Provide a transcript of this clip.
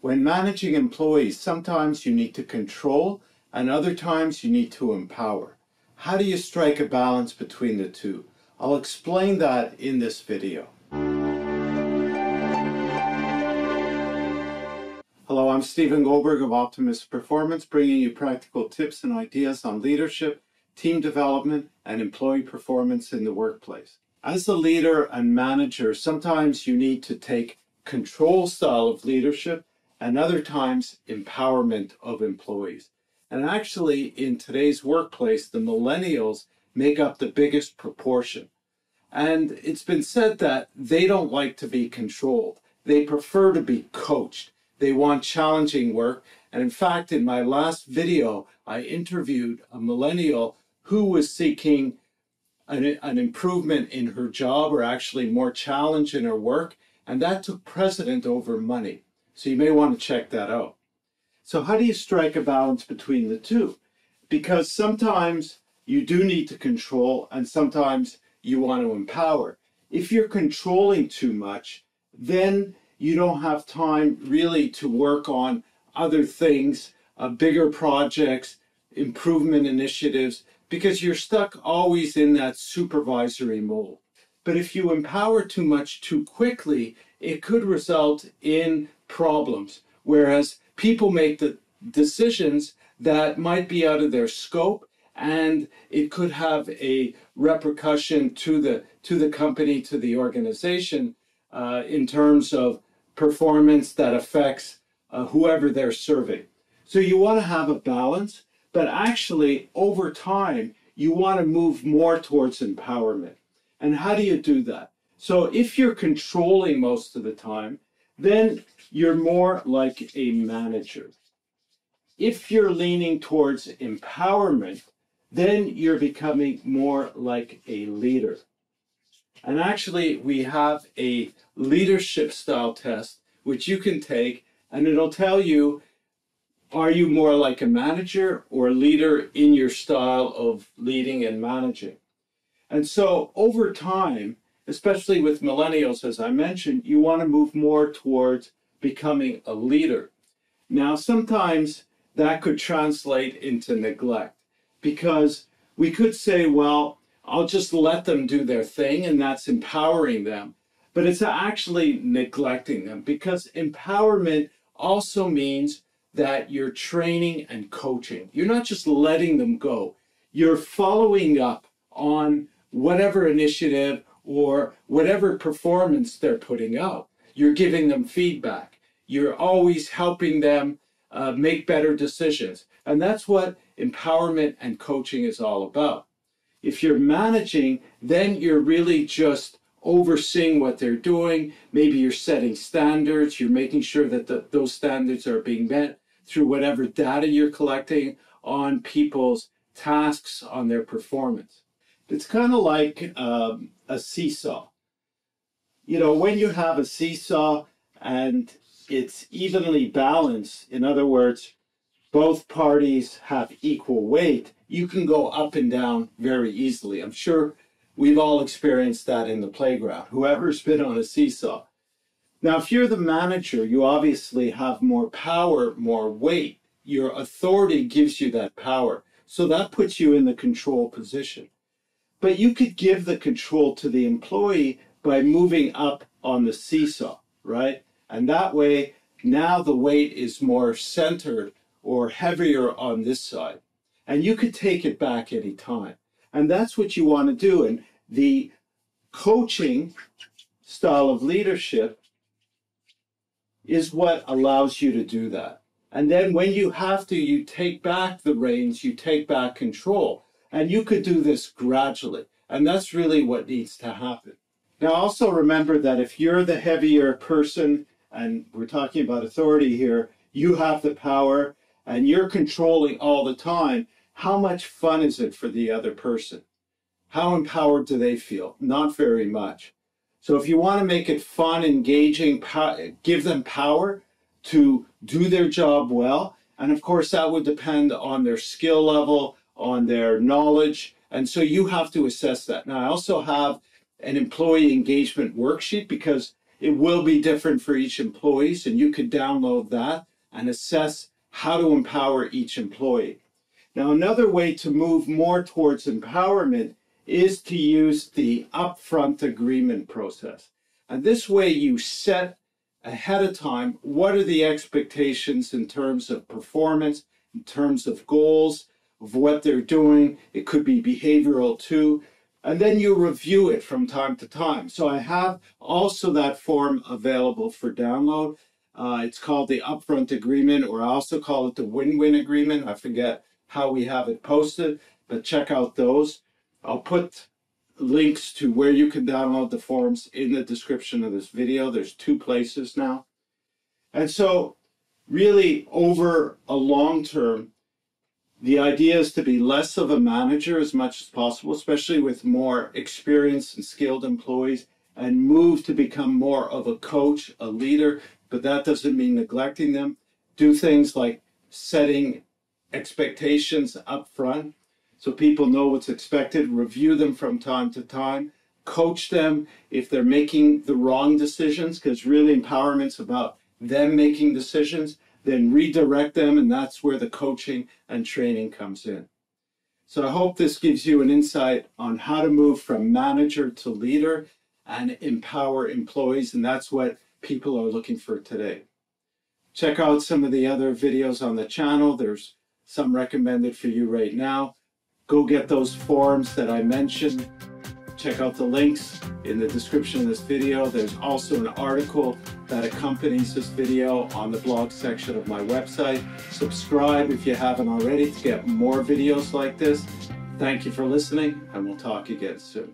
When managing employees, sometimes you need to control and other times you need to empower. How do you strike a balance between the two? I'll explain that in this video. Hello, I'm Goldberg of Optimus Performance, bringing you practical tips and ideas on leadership, team development, and employee performance in the workplace. As a leader and manager, sometimes you need to take control style of leadership and other times empowerment of employees. And actually, in today's workplace, the millennials make up the biggest proportion. And it's been said that they don't like to be controlled. They prefer to be coached. They want challenging work. And in fact, in my last video, I interviewed a millennial who was seeking an improvement in her job, or actually more challenge in her work. And that took precedent over money. So you may want to check that out. So how do you strike a balance between the two? Because sometimes you do need to control and sometimes you want to empower. If you're controlling too much, then you don't have time really to work on other things, bigger projects, improvement initiatives, because you're stuck always in that supervisory mode. But if you empower too much too quickly, it could result in problems, whereas people make the decisions that might be out of their scope, and it could have a repercussion to the company, to the organization, in terms of performance that affects whoever they're serving. So you want to have a balance, but actually over time you want to move more towards empowerment. And how do you do that? So if you're controlling most of the time, then you're more like a manager. If you're leaning towards empowerment, then you're becoming more like a leader. And actually, we have a leadership style test, which you can take, and it'll tell you, are you more like a manager or a leader in your style of leading and managing? And so over time, especially with millennials, as I mentioned, you want to move more towards becoming a leader. Now, sometimes that could translate into neglect, because we could say, well, I'll just let them do their thing, and that's empowering them. But it's actually neglecting them, because empowerment also means that you're training and coaching. You're not just letting them go. You're following up on whatever initiative or whatever performance they're putting out. You're giving them feedback. You're always helping them make better decisions. And that's what empowerment and coaching is all about. If you're managing, then you're really just overseeing what they're doing. Maybe you're setting standards. You're making sure that those standards are being met through whatever data you're collecting on people's tasks, on their performance. It's kind of like a seesaw. You know, when you have a seesaw and it's evenly balanced, in other words, both parties have equal weight, you can go up and down very easily. I'm sure we've all experienced that in the playground, whoever's been on a seesaw. Now, if you're the manager, you obviously have more power, more weight. Your authority gives you that power. So that puts you in the control position. But you could give the control to the employee by moving up on the seesaw, right? And that way, now the weight is more centered or heavier on this side. And you could take it back any time. And that's what you want to do. And the coaching style of leadership is what allows you to do that. And then when you have to, you take back the reins, you take back control. And you could do this gradually. And that's really what needs to happen. Now, also remember that if you're the heavier person, and we're talking about authority here, you have the power and you're controlling all the time, how much fun is it for the other person? How empowered do they feel? Not very much. So if you want to make it fun, engaging, give them power to do their job well. And of course, that would depend on their skill level, on their knowledge. And so you have to assess that. Now, I also have an employee engagement worksheet, because It will be different for each employee, and you could download that and assess how to empower each employee. Now, another way to move more towards empowerment is to use the Upfront Agreement process. And this way you set ahead of time what are the expectations in terms of performance, in terms of goals, of what they're doing. It could be behavioral too. And then you review it from time to time. So I have also that form available for download. It's called the Upfront Agreement, or I also call it the Win-Win Agreement. I forget how we have it posted, but check out those. I'll put links to where you can download the forms in the description of this video. There's 2 places now. And so really over a long term, the idea is to be less of a manager as much as possible, especially with more experienced and skilled employees, and move to become more of a coach, a leader, but that doesn't mean neglecting them. Do things like setting expectations up front so people know what's expected, review them from time to time, coach them if they're making the wrong decisions, because really empowerment's about them making decisions, then redirect them, and that's where the coaching and training comes in. So I hope this gives you an insight on how to move from manager to leader and empower employees, and that's what people are looking for today. Check out some of the other videos on the channel. There's some recommended for you right now. Go get those forms that I mentioned. Check out the links in the description of this video. There's also an article that accompanies this video on the blog section of my website. Subscribe if you haven't already to get more videos like this. Thank you for listening, and we'll talk again soon.